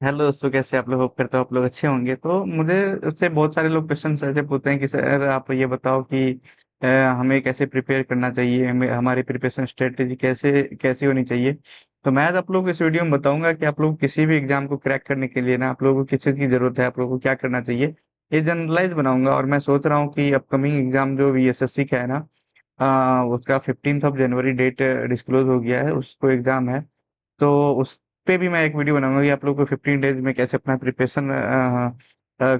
Hello दोस्तों, कैसे आप लोग? होप करता हूँ आप लोग अच्छे होंगे। तो मुझे उससे बहुत सारे लोग क्वेश्चन ऐसे पूछते हैं कि सर आप ये बताओ कि अ, हमें कैसे प्रिपेयर करना चाहिए, हमें हमारी प्रिपरेशन स्ट्रेटेजी कैसे कैसी होनी चाहिए। तो मैं आज आप लोगों को इस वीडियो में बताऊंगा कि आप लोग किसी भी एग्जाम को क्रैक करने के लिए ना आप लोगों को किस चीज़ की जरूरत है, आप लोगों को क्या करना चाहिए। ये जनरलाइज बनाऊंगा। और मैं सोच रहा हूँ कि अपकमिंग एग्जाम जो वीएसएससी का है ना, उसका 15 जनवरी डेट डिस्क्लोज हो गया है, उसको एग्जाम है। तो उस पे भी मैं एक वीडियो बनाऊंगा कि आप लोग को 15 डेज में कैसे अपना प्रिपरेशन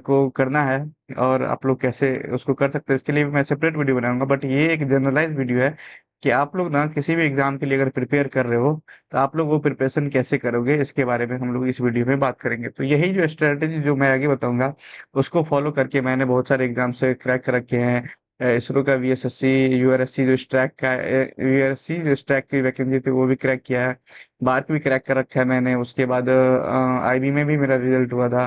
को करना है और आप लोग कैसे उसको कर सकते हैं। इसके लिए भी मैं सेपरेट वीडियो बनाऊंगा, बट ये एक जनरलाइज वीडियो है कि आप लोग ना किसी भी एग्जाम के लिए अगर प्रिपेयर कर रहे हो तो आप लोग वो प्रिपरेशन कैसे करोगे, इसके बारे में हम लोग इस वीडियो में बात करेंगे। तो यही जो स्ट्रेटेजी जो मैं आगे बताऊंगा उसको फॉलो करके मैंने बहुत सारे एग्जाम से क्रैक कर रखे हैं। इसरो का वीएसएससी, यूआरएससी जो स्ट्रैक का यूआरएससी जो स्ट्रैक की वैकेंसी थी वो भी क्रैक किया है। बारहवीं भी क्रैक कर रखा है मैंने। उसके बाद आईबी में भी मेरा रिजल्ट हुआ था।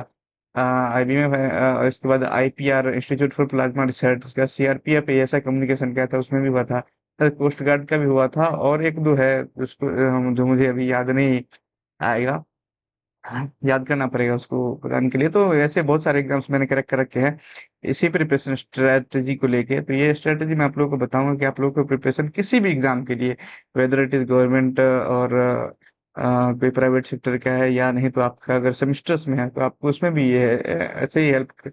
आईबी में इसके बाद IPR institute for plasma research, उसका सीआरपीएफ एएसआई कम्युनिकेशन का था, उसमें भी हुआ था। कोस्ट गार्ड का भी हुआ था, और एक दो है उसको जो मुझे अभी याद नहीं आएगा। याद करना पड़ेगा उसको बताने के लिए। तो ऐसे बहुत सारे एग्जाम्स मैंने क्रैक कर रखे हैं इसी प्रिपरेशन स्ट्रेटजी को लेके। तो ये स्ट्रेटजी मैं आप लोगों को बताऊंगा कि आप लोगों को प्रिपरेशन किसी भी एग्जाम के लिए, वेदर इट इज गवर्नमेंट और कोई प्राइवेट सेक्टर का है या नहीं, तो आपका अगर सेमेस्टर्स में है तो आपको उसमें भी ये ऐसे ही हेल्प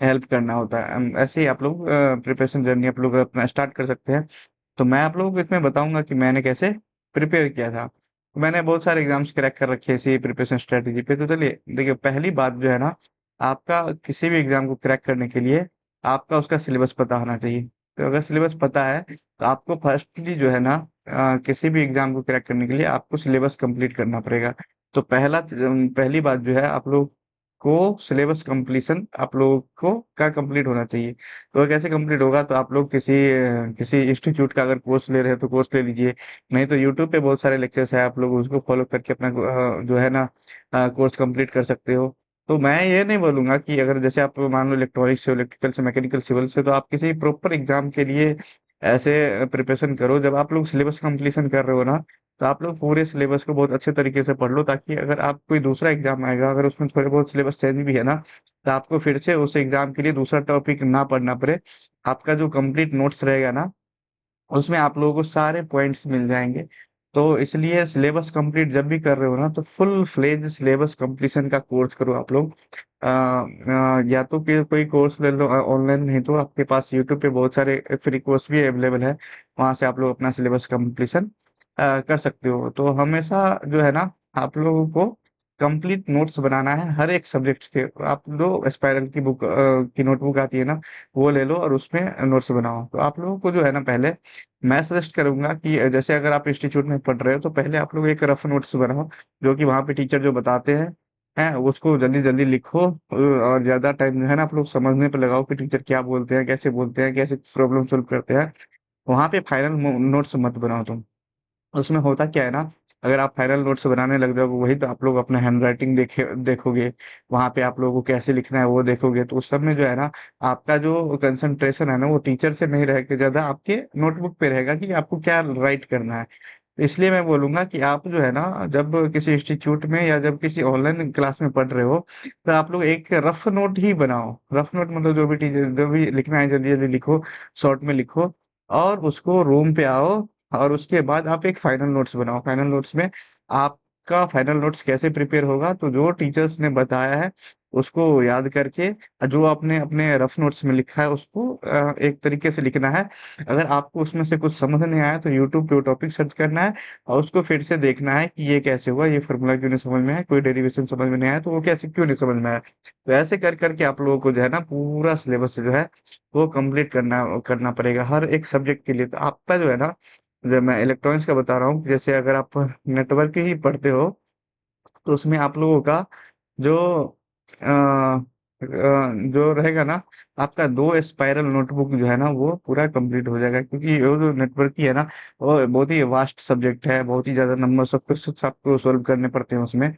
हेल्प करना होता है। ऐसे ही आप लोग प्रिपरेशन जर्नी आप लोग अपना स्टार्ट कर सकते हैं। तो मैं आप लोगों को इसमें बताऊंगा कि मैंने कैसे प्रिपेयर किया था। मैंने बहुत सारे एग्जाम्स क्रैक कर रखे हैं इसी प्रिपरेशन स्ट्रेटेजी पे। तो चलिए देखिए, पहली बात जो है ना, आपका किसी भी एग्जाम को क्रैक करने के लिए आपका उसका सिलेबस पता होना चाहिए। तो अगर सिलेबस पता है तो आपको फर्स्टली जो है ना, किसी भी एग्जाम को क्रैक करने के लिए आपको सिलेबस कंप्लीट करना पड़ेगा। तो पहली बात जो है, आप लोग को सिलेबस कंप्लीशन आप लोगों को का कंप्लीट होना चाहिए। तो वो कैसे कंप्लीट होगा? तो आप लोग किसी इंस्टीट्यूट का अगर कोर्स ले रहे हैं तो कोर्स ले लीजिए। नहीं तो यूट्यूब पे बहुत सारे लेक्चर्स है, आप लोग उसको फॉलो करके अपना जो है ना कोर्स कंप्लीट कर सकते हो। तो मैं ये नहीं बोलूंगा कि अगर जैसे आप मान लो इलेक्ट्रॉनिक्स से, इलेक्ट्रिकल से, मैकेनिकल, सिविल से, तो आप किसी प्रॉपर एग्जाम के लिए ऐसे प्रिपरेशन करो। जब आप लोग सिलेबस कंप्लीशन कर रहे हो ना, तो आप लोग पूरे सिलेबस को बहुत अच्छे तरीके से पढ़ लो, ताकि अगर आप कोई दूसरा एग्जाम आएगा, अगर उसमें थोड़े बहुत सिलेबस चेंज भी है ना, तो आपको फिर से उस एग्जाम के लिए दूसरा टॉपिक ना पढ़ना पड़े। आपका जो कंप्लीट नोट्स रहेगा ना, उसमें आप लोगों को सारे पॉइंट्स मिल जाएंगे। तो इसलिए सिलेबस कंप्लीट जब भी कर रहे हो ना, तो फुल फ्लेज सिलेबस कंप्लीशन का कोर्स करो आप लोग। या तो कोई कोर्स ले लो ऑनलाइन, नहीं तो आपके पास यूट्यूब पे बहुत सारे फ्री कोर्स भी अवेलेबल है। वहां से आप लोग अपना सिलेबस कंप्लीशन कर सकते हो। तो हमेशा जो है ना, आप लोगों को कंप्लीट नोट्स बनाना है हर एक सब्जेक्ट के। आप जो स्पाइरल की बुक की नोटबुक आती है ना, वो ले लो और उसमें नोट्स बनाओ। तो आप लोगों को जो है ना, पहले मैं सजेस्ट करूंगा कि जैसे अगर आप इंस्टीट्यूट में पढ़ रहे हो तो पहले आप लोग एक रफ नोट्स बनाओ, जो कि वहाँ पे टीचर जो बताते हैं उसको जल्दी जल्दी लिखो। और ज्यादा टाइम जो है ना आप लोग समझने पे लगाओ कि टीचर क्या बोलते हैं, कैसे प्रॉब्लम सोल्व करते हैं। वहाँ पे फाइनल नोट्स मत बनाओ तुम। उसमें होता क्या है ना, अगर आप फाइनल नोट्स बनाने लग जाओगे, वही तो आप लोग अपना हैंड राइटिंग देखोगे। वहां पे आप लोगों को कैसे लिखना है वो देखोगे। तो उस सब में जो है ना, आपका जो कंसंट्रेशन है ना, वो टीचर से नहीं रह के ज्यादा आपके नोटबुक पे रहेगा कि आपको क्या राइट करना है। तो इसलिए मैं बोलूंगा कि आप जो है ना, जब किसी इंस्टीट्यूट में या जब किसी ऑनलाइन क्लास में पढ़ रहे हो, तो आप लोग एक रफ नोट ही बनाओ। रफ नोट मतलब जो भी टीचर जो भी लिखना है जल्दी जल्दी लिखो, शॉर्ट में लिखो, और उसको रूम पे आओ। और उसके बाद आप एक फाइनल नोट्स बनाओ। फाइनल नोट्स में आपका फाइनल नोट्स कैसे प्रिपेयर होगा, तो जो टीचर्स ने बताया है उसको याद करके, जो आपने अपने रफ नोट्स में लिखा है उसको एक तरीके से लिखना है। अगर आपको उसमें से कुछ समझ नहीं आया तो यूट्यूब पे वो टॉपिक सर्च करना है और उसको फिर से देखना है कि ये कैसे हुआ, ये फॉर्मूला क्यों नहीं समझ में आया, कोई डेरिवेशन समझ में नहीं आया तो वो कैसे क्यों नहीं समझ में आया। तो ऐसे कर करके आप लोगों को जो है ना, पूरा सिलेबस जो है वो कंप्लीट करना करना पड़ेगा हर एक सब्जेक्ट के लिए। तो आपका जो है ना, जब मैं इलेक्ट्रॉनिक्स का बता रहा हूँ, जैसे अगर आप नेटवर्क ही पढ़ते हो तो उसमें आप लोगों का जो जो रहेगा ना, आपका दो स्पाइरल नोटबुक जो है ना वो पूरा कंप्लीट हो जाएगा। क्योंकि वो जो नेटवर्क ही है ना, वो बहुत ही वास्ट सब्जेक्ट है, बहुत ही ज्यादा नंबर सब कुछ आपको सोल्व करने पड़ते हैं उसमें।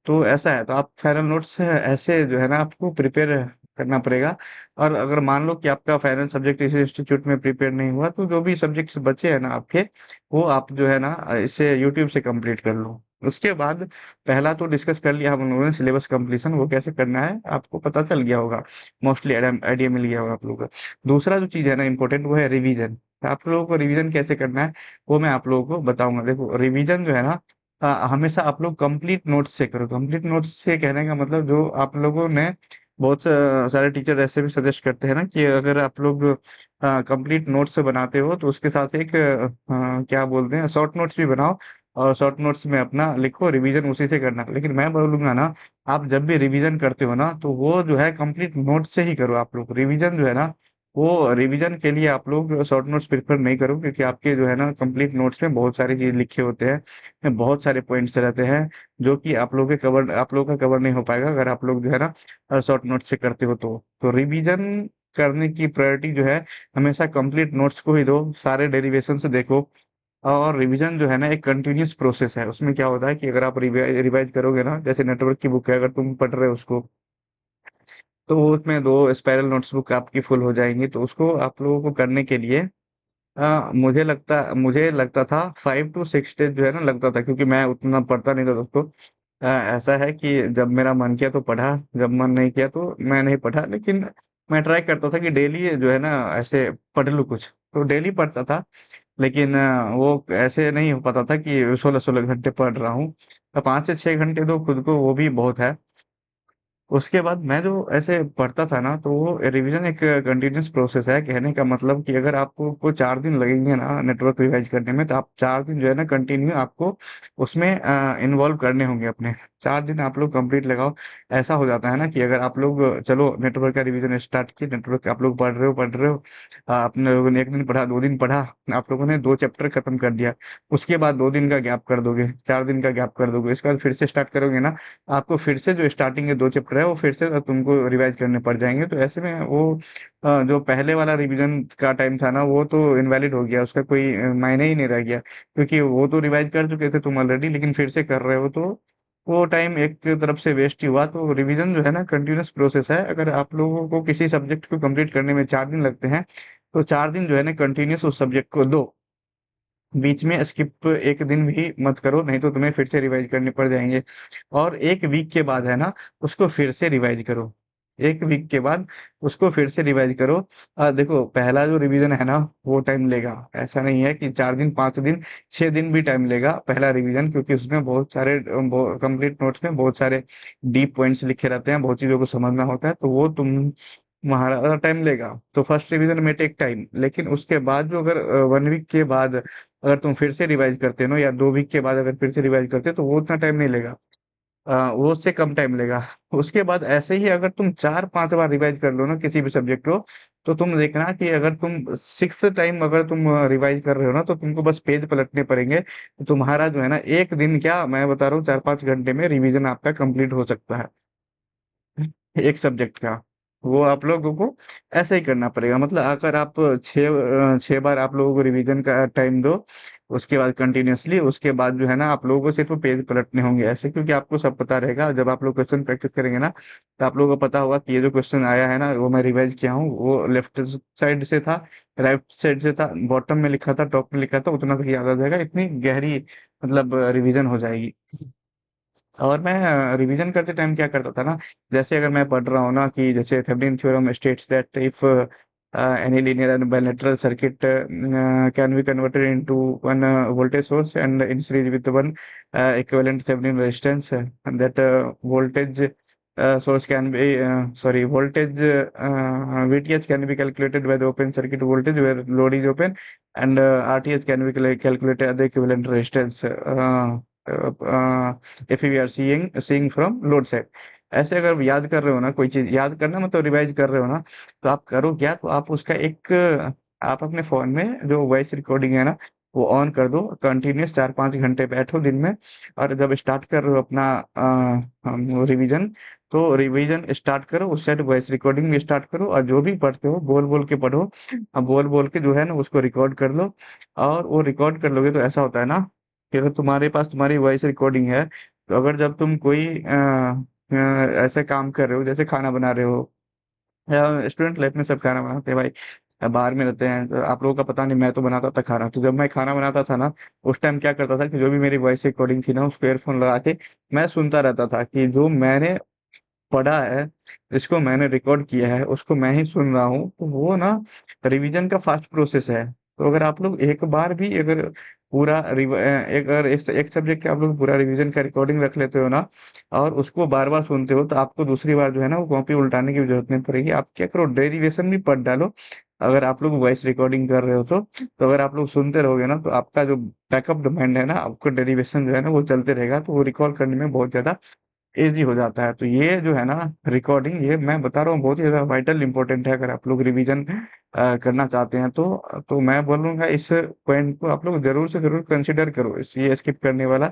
तो ऐसा है, तो आप फाइनल नोट्स ऐसे जो है ना आपको प्रिपेयर करना पड़ेगा। और अगर मान लो कि आपका फाइनल सब्जेक्ट इस इंस्टीट्यूट में प्रिपेयर नहीं हुआ, तो जो भी सब्जेक्ट्स बचे हैं ना आपके, वो आप जो है ना इसे यूट्यूब से कंप्लीट कर लो। उसके बाद पहला तो डिस्कस कर लिया हम लोगों ने सिलेबस कंप्लीशन, वो कैसे करना है आपको पता चल गया होगा, मोस्टली आइडिया मिल गया होगा आप लोगों को। दूसरा जो चीज़ है ना इम्पोर्टेंट, वो है रिवीजन। आप लोगों को रिवीजन कैसे करना है वो मैं आप लोगों को बताऊंगा। देखो रिवीजन जो है ना, हमेशा आप लोग कंप्लीट नोट्स से करो। कंप्लीट नोट्स से कहने का मतलब, जो आप लोगों ने बहुत सारे टीचर ऐसे भी सजेस्ट करते हैं ना कि अगर आप लोग कंप्लीट नोट्स से बनाते हो तो उसके साथ एक क्या बोलते हैं, शॉर्ट नोट्स भी बनाओ, और शॉर्ट नोट्स में अपना लिखो, रिवीजन उसी से करना। लेकिन मैं बोलूंगा ना, आप जब भी रिवीजन करते हो ना, तो वो जो है कंप्लीट नोट्स से ही करो। आप लोग रिवीजन जो है ना, वो रिवीजन के लिए आप लोग शॉर्ट नोट्स प्रिफर नहीं करो, क्योंकि आपके जो है ना कंप्लीट नोट्स में बहुत सारी चीज लिखे होते हैं, में बहुत सारे पॉइंट्स रहते हैं, जो कि आप लोगों का कवर नहीं हो पाएगा अगर आप लोग जो है ना शॉर्ट नोट्स से करते हो। तो रिवीजन करने की प्रायोरिटी जो है, हमेशा कंप्लीट नोट्स को ही दो, सारे डेरिवेशन से देखो। और रिवीजन जो है ना एक कंटिन्यूअस प्रोसेस है। उसमें क्या होता है कि अगर आप रिवाइज करोगे ना, जैसे नेटवर्क की बुक है, अगर तुम पढ़ रहे हो उसको, तो वो उसमें दो स्पाइरल नोट्सबुक आपकी फुल हो जाएंगी। तो उसको आप लोगों को करने के लिए मुझे लगता था 5 to 6 डेज जो है ना लगता था, क्योंकि मैं उतना पढ़ता नहीं था दोस्तों। ऐसा है कि जब मेरा मन किया तो पढ़ा, जब मन नहीं किया तो मैं नहीं पढ़ा। लेकिन मैं ट्राई करता था कि डेली जो है ना ऐसे पढ़ लूँ कुछ, तो डेली पढ़ता था। लेकिन वो ऐसे नहीं हो पाता था कि 16-16 घंटे पढ़ रहा हूँ। 5 से 6 घंटे तो खुद को वो भी बहुत है। उसके बाद मैं जो ऐसे पढ़ता था ना, तो वो रिवीजन एक कंटिन्यूअस प्रोसेस है। कहने का मतलब कि अगर आपको को 4 दिन लगेंगे ना नेटवर्क रिवाइज करने में, तो आप 4 दिन जो है ना कंटिन्यू आपको उसमें इन्वॉल्व करने होंगे अपने। 4 दिन आप लोग कंप्लीट लगाओ। ऐसा हो जाता है ना कि अगर आप लोग चलो नेटवर्क का रिवीजन स्टार्ट किए, नेटवर्क आप लोग पढ़ रहे हो, अपने लोगों ने 1 दिन पढ़ा, 2 दिन पढ़ा, आप लोगों ने 2 चैप्टर खत्म कर दिया। उसके बाद 2 दिन का गैप कर दोगे, 4 दिन का गैप कर दोगे, इसके बाद फिर से स्टार्ट करोगे ना, आपको फिर से जो स्टार्टिंग के 2 चैप्टर है वो फिर से तुमको रिवाइज करने पड़ जाएंगे। तो ऐसे में वो जो पहले वाला रिवीजन का टाइम था ना, वो तो इनवैलिड हो गया, उसका कोई मायने ही नहीं रह गया, क्योंकि वो तो रिवाइज कर चुके थे तुम ऑलरेडी, लेकिन फिर से कर रहे हो, तो वो टाइम एक तरफ से वेस्ट ही हुआ। तो रिवीजन जो है ना कंटिन्यूअस प्रोसेस है। अगर आप लोगों को किसी सब्जेक्ट को कंप्लीट करने में 4 दिन लगते हैं, तो 4 दिन जो है ना कंटिन्यूअस उस सब्जेक्ट को दो। बीच में स्किप एक दिन भी मत करो, नहीं तो तुम्हें फिर से रिवाइज करने पड़ जाएंगे। और एक वीक के बाद है ना, उसको फिर से रिवाइज करो। एक वीक के बाद उसको फिर से रिवाइज करो। देखो पहला जो रिवीजन है ना, वो टाइम लेगा। ऐसा नहीं है कि 4 दिन, 5 दिन, 6 दिन भी टाइम लेगा पहला रिवीजन, क्योंकि उसमें बहुत सारे कंप्लीट नोट्स में बहुत सारे डीप पॉइंट्स लिखे रहते हैं, बहुत चीजों को समझना होता है, तो वो तुम्हारा टाइम लेगा। तो फर्स्ट रिवीजन में टेक टाइम, लेकिन उसके बाद जो अगर 1 वीक के बाद अगर तुम फिर से रिवाइज करते हो ना, या 2 वीक के बाद अगर फिर से रिवाइज करते हो, तो वो उतना टाइम नहीं लेगा। वो उससे कम टाइम लेगा। उसके बाद ऐसे ही अगर तुम 4-5 बार रिवाइज कर लो ना किसी भी सब्जेक्ट को, तो तुम देखना कि अगर तुम 6th टाइम अगर तुम रिवाइज कर रहे हो ना, तो तुमको बस पेज पलटने पड़ेंगे, तो तुम्हारा जो है ना एक दिन क्या मैं बता रहा हूँ, 4-5 घंटे में रिवीजन आपका कंप्लीट हो सकता है एक सब्जेक्ट का। वो आप लोगों को ऐसा ही करना पड़ेगा। मतलब अगर आप 6 बार आप लोगों को रिवीजन का टाइम दो, उसके बाद कंटिन्यूअसली, उसके बाद जो है ना आप लोगों को सिर्फ पेज पलटने होंगे ऐसे, क्योंकि आपको सब पता रहेगा। जब आप लोग क्वेश्चन प्रैक्टिस करेंगे ना, तो आप लोगों को पता होगा कि ये जो क्वेश्चन आया है ना, वो मैं रिवाइज किया हूँ, वो लेफ्ट साइड से था, राइट साइड से था, बॉटम में लिखा था, टॉप में लिखा था, उतना तक याद आ जाएगा। इतनी गहरी मतलब रिवीजन हो जाएगी। और मैं रिवीजन करते टाइम क्या करता था ना, जैसे अगर मैं पढ़ रहा हूँ ना कि जैसे Thevenin theorem states that if any linear and bilateral circuit can be converted into one voltage source and in series with one equivalent Thevenin resistance, and that voltage source can be voltage VTH can be calculated by the open circuit voltage where load is open, and RTH can be calculated at the equivalent resistance if we are seeing from load side। ऐसे अगर याद कर रहे हो ना, कोई चीज याद करना मतलब रिवाइज कर रहे हो ना, तो आप करो क्या, तो आप उसका एक आप अपने फोन में जो वॉइस रिकॉर्डिंग है ना, वो ऑन कर दो। कंटिन्यूस 4-5 घंटे बैठो दिन में, और जब स्टार्ट कर रहे हो अपना रिवीजन, तो रिवीजन स्टार्ट करो, उस साइड वॉइस रिकॉर्डिंग भी स्टार्ट करो, और जो भी पढ़ते हो बोल बोल के पढ़ो। अब बोल बोल के जो है ना उसको रिकॉर्ड कर लो। और वो रिकॉर्ड कर लोगे तो ऐसा होता है ना कि अगर तुम्हारे पास तुम्हारी वॉइस रिकॉर्डिंग है, तो अगर जब तुम कोई ऐसे काम कर रहे हो, जैसे खाना बना रहे हो, या स्टूडेंट लाइफ में सब खाना बनाते हैं भाई, बाहर में रहते हैं, तो आप लोगों का पता नहीं, मैं तो बनाता था खाना। तो जब मैं खाना बनाता था ना, उस टाइम क्या करता था कि जो भी मेरी वॉइस रिकॉर्डिंग थी ना, उसको ईयरफोन लगा के मैं सुनता रहता था कि जो मैंने पढ़ा है, जिसको मैंने रिकॉर्ड किया है, उसको मैं ही सुन रहा हूँ। तो वो ना रिवीजन का फास्ट प्रोसेस है। तो अगर आप लोग एक बार भी अगर एक अगर एक सब्जेक्ट का आप लोग पूरा रिवीजन का रिकॉर्डिंग रख लेते हो ना, और उसको बार बार सुनते हो, तो आपको दूसरी बार जो है ना वो कॉपी उल्टाने की जरूरत नहीं पड़ेगी। आप क्या करो, डेरिवेशन भी पढ़ डालो। अगर आप लोग वॉइस रिकॉर्डिंग कर रहे हो तो अगर आप लोग सुनते रहोगे ना, तो आपका जो बैकअप द माइंड है ना, आपको डेरिवेशन जो है ना वो चलते रहेगा, तो वो रिकॉल करने में बहुत ज्यादा ईज़ी हो जाता है। तो ये जो है ना रिकॉर्डिंग, ये मैं बता रहा हूँ बहुत ही ज़्यादा वाइटल इंपॉर्टेंट है। अगर आप लोग रिवीजन करना चाहते हैं तो मैं बोलूँगा इस पॉइंट को आप लोग ज़रूर से ज़रूर कंसिडर करो। ये स्किप करने वाला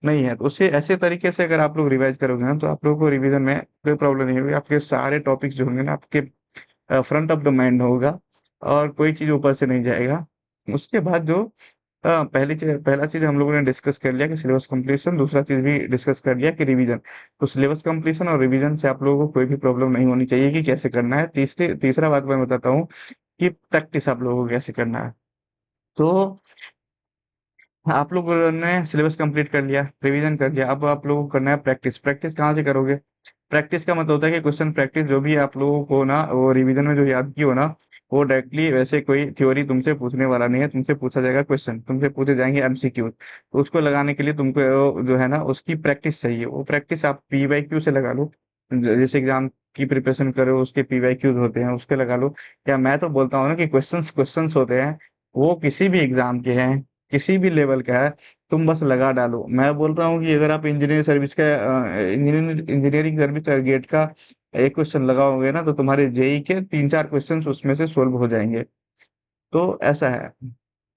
नहीं है। तो उससे ऐसे तरीके से अगर आप लोग रिवाइज करोगे ना, तो आप लोगों को रिवीजन में कोई प्रॉब्लम नहीं होगी। आपके सारे टॉपिक्स जो होंगे ना, आपके फ्रंट ऑफ द माइंड होगा, और कोई चीज़ ऊपर से नहीं जाएगा। उसके बाद जो पहला चीज़ हम लोगों ने डिस्कस कर लिया कि सिलेबस कंप्लीशन, दूसरा चीज़ भी डिस्कस कर लिया कि रिवीजन। तो सिलेबस कंप्लीशन और रिवीजन से आप लोगों को कोई भी प्रॉब्लम नहीं होनी चाहिए कि कैसे करना है। तीसरा बात मैं बताता हूँ कि प्रैक्टिस आप लोगों को कैसे करना है। तो आप लोगों ने सिलेबस कंप्लीट कर लिया, रिवीजन कर लिया, अब आप लोगों को करना है प्रैक्टिस। प्रैक्टिस कहाँ से करोगे? प्रैक्टिस का मतलब होता है कि क्वेश्चन प्रैक्टिस, जो भी आप लोगों को ना वो रिवीजन में जो याद की हो ना, वो डायरेक्टली वैसे कोई थ्योरी तुमसे पूछने वाला नहीं है। तुमसे पूछा जाएगा क्वेश्चन, तुमसे पूछे जाएंगे एमसीक्यू। तो उसको लगाने के लिए तुमको जो है ना उसकी प्रैक्टिस चाहिए। वो प्रैक्टिस आप पीवाईक्यू से लगा लो। जैसे एग्जाम की प्रिपरेशन करो, उसके पीवाईक्यूज होते हैं, उसके लगा लो। या मैं तो बोलता हूँ ना कि क्वेश्चंस क्वेश्चंस होते हैं, वो किसी भी एग्जाम के हैं, किसी भी लेवल का है, तुम बस लगा डालो। मैं बोल रहा हूँ कि अगर आप इंजीनियरिंग सर्विस गेट का एक क्वेश्चन लगाओगे ना, तो तुम्हारे जेई के 3-4 क्वेश्चंस उसमें से सोल्व हो जाएंगे। तो ऐसा है।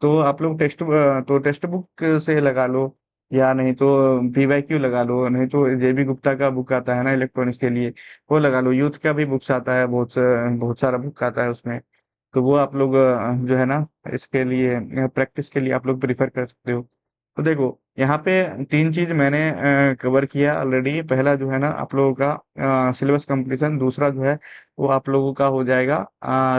तो आप लोग टेक्स्ट बुक से लगा लो, या नहीं तो पीवाईक्यू लगा लो, नहीं तो जेबी गुप्ता का बुक आता है ना इलेक्ट्रॉनिक्स के लिए, वो लगा लो। यूथ का भी बुक्स आता है, बहुत सारा बुक आता है उसमें। तो वो आप लोग जो है ना इसके लिए प्रैक्टिस के लिए आप लोग प्रिफर कर सकते हो। तो देखो, यहाँ पे 3 चीज मैंने कवर किया ऑलरेडी। पहला जो है ना आप लोगों का सिलेबस कंप्लीशन, दूसरा जो है वो आप लोगों का हो जाएगा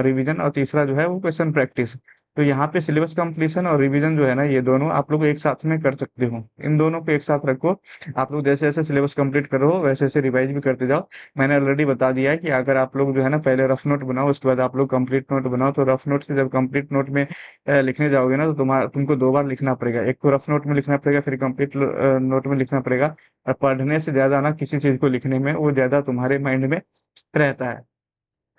रिवीजन, और तीसरा जो है वो क्वेश्चन प्रैक्टिस। तो यहाँ पे सिलेबस कंप्लीशन और रिवीजन जो है ना, ये दोनों आप लोग एक साथ में कर सकते हो। इन दोनों को एक साथ रखो। आप लोग जैसे जैसे सिलेबस कंप्लीट करो, वैसे वैसे रिवाइज भी करते जाओ। मैंने ऑलरेडी बता दिया है कि अगर आप लोग जो है ना पहले रफ नोट बनाओ, उसके बाद आप लोग कंप्लीट नोट बनाओ। तो रफ नोट से जब कंप्लीट नोट में लिखने जाओगे ना, तो तुमको 2 बार लिखना पड़ेगा। एक तो रफ नोट में लिखना पड़ेगा, फिर कंप्लीट नोट में लिखना पड़ेगा। और पढ़ने से ज्यादा ना किसी चीज को लिखने में वो ज्यादा तुम्हारे माइंड में रहता है।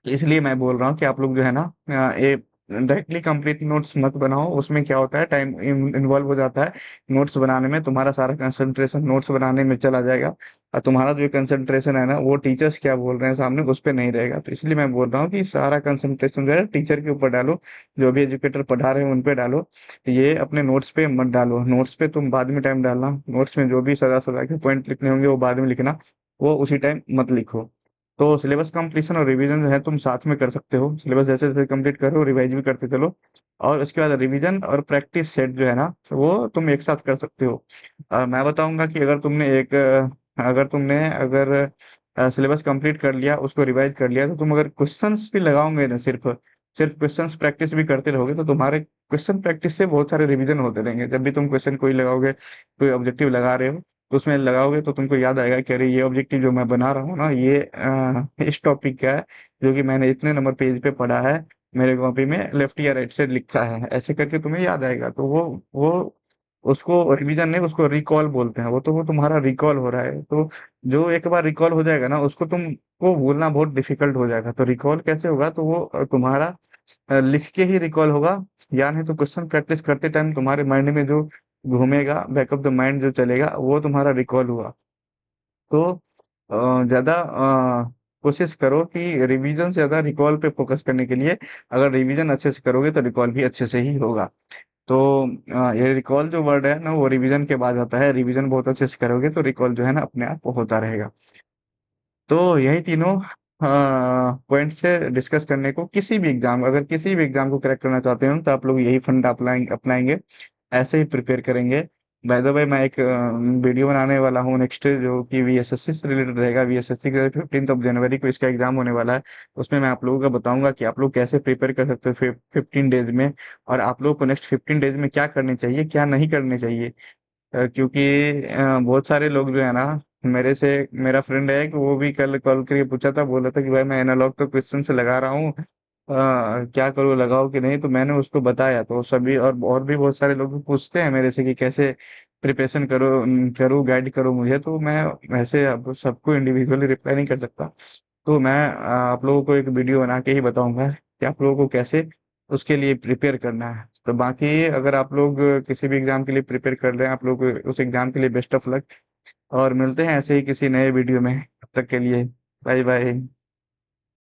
इसलिए मैं बोल रहा हूँ कि आप लोग जो है ना ये डायरेक्टली कंप्लीट नोट्स मत बनाओ। उसमें क्या होता है, टाइम इन्वॉल्व हो जाता है। नोट्स बनाने में तुम्हारा सारा कंसंट्रेशन नोट्स बनाने में चला जाएगा, और तुम्हारा जो कंसंट्रेशन है ना वो टीचर्स क्या बोल रहे हैं सामने उस पर नहीं रहेगा। तो इसलिए मैं बोल रहा हूँ कि सारा कंसंट्रेशन जो है टीचर के ऊपर डालो, जो भी एजुकेटर पढ़ा रहे हैं उन पे डालो। ये अपने नोट्स पे मत डालो। नोट्स पे तुम बाद में टाइम डालना, नोट्स में जो भी सदा सदा के पॉइंट लिखने होंगे वो बाद में लिखना, वो उसी टाइम मत लिखो। तो सिलेबस कंप्लीशन और रिवीजन जो है तुम साथ में कर सकते हो। सिलेबस जैसे जैसे कंप्लीट करो, रिवाइज भी करते चलो। और उसके बाद रिवीजन और प्रैक्टिस सेट जो है ना, वो तुम एक साथ कर सकते हो। मैं बताऊंगा कि अगर सिलेबस कंप्लीट कर लिया, उसको रिवाइज कर लिया, तो तुम अगर क्वेश्चंस भी लगाओगे ना, सिर्फ सिर्फ क्वेश्चंस प्रैक्टिस भी करते रहोगे, तो तुम्हारे क्वेश्चन प्रैक्टिस से बहुत सारे रिवीजन होते रहेंगे। जब भी तुम क्वेश्चन कोई लगाओगे, कोई ऑब्जेक्टिव लगा रहे हो, तो उसमें लगाओगे तो तुमको याद आएगा कि अरे ये ऑब्जेक्टिव जो मैं बना रहा हूँ ना, ये इस टॉपिक का है, जो कि मैंने इतने नंबर पेज पे पढ़ा है, मेरे कॉपी में लेफ्ट या राइट से लिखा है। ऐसे करके तुम्हें याद आएगा। तो वो उसको रिवीजन नहीं, उसको रिकॉल बोलते हैं। वो तुम्हारा रिकॉल हो रहा है। तो जो एक बार रिकॉल हो जाएगा ना, उसको तुमको भूलना बहुत डिफिकल्ट हो जाएगा। तो रिकॉल कैसे होगा? तो वो तुम्हारा लिख के ही रिकॉल होगा, या नहीं तो क्वेश्चन प्रैक्टिस करते टाइम तुम्हारे माइंड में जो घूमेगा, बैक ऑफ द माइंड जो चलेगा, वो तुम्हारा रिकॉल हुआ। तो ज्यादा कोशिश करो कि रिवीजन से ज्यादा रिकॉल पे फोकस करने के लिए। अगर रिवीजन अच्छे से करोगे तो रिकॉल भी अच्छे से ही होगा। तो ये रिकॉल जो वर्ड है ना, वो रिवीजन के बाद आता है। रिवीजन बहुत अच्छे से करोगे तो रिकॉल जो है ना अपने आप होता रहेगा। तो यही तीनों पॉइंट से डिस्कस करने को, किसी भी एग्जाम, अगर किसी भी एग्जाम को क्रैक करना चाहते हो तो आप लोग यही फंडा अपनाएंगे, ऐसे ही प्रिपेयर करेंगे। बाय द वे मैं एक वीडियो बनाने वाला हूँ नेक्स्ट, जो कि वीएसएससी से रिलेटेड रहेगा। वीएसएससी के 15 जनवरी को इसका एग्जाम होने वाला है। उसमें मैं आप लोगों को बताऊंगा कि आप लोग कैसे प्रिपेयर कर सकते हो 15 डेज में, और आप लोगों को नेक्स्ट 15 डेज में क्या करनी चाहिए क्या नहीं करनी चाहिए। क्योंकि बहुत सारे लोग जो है ना, मेरे से मेरा फ्रेंड है कि वो भी कल कॉल करके पूछा था, बोला था कि भाई मैं एनालॉग तो क्वेश्चन से लगा रहा हूँ, क्या करूँ, लगाओ कि नहीं। तो मैंने उसको बताया, तो सभी और भी बहुत सारे लोग पूछते हैं मेरे से कि कैसे प्रिपरेशन करूँ, गाइड करो मुझे। तो मैं वैसे अब सबको इंडिविजुअली रिप्लाई नहीं कर सकता। तो मैं आप लोगों को एक वीडियो बना के ही बताऊंगा कि आप लोगों को कैसे उसके लिए प्रिपेयर करना है। तो बाकी अगर आप लोग किसी भी एग्जाम के लिए प्रिपेयर कर रहे हैं, आप लोग उस एग्जाम के लिए बेस्ट ऑफ लक, और मिलते हैं ऐसे ही किसी नए वीडियो में। तब तक के लिए बाय बाय।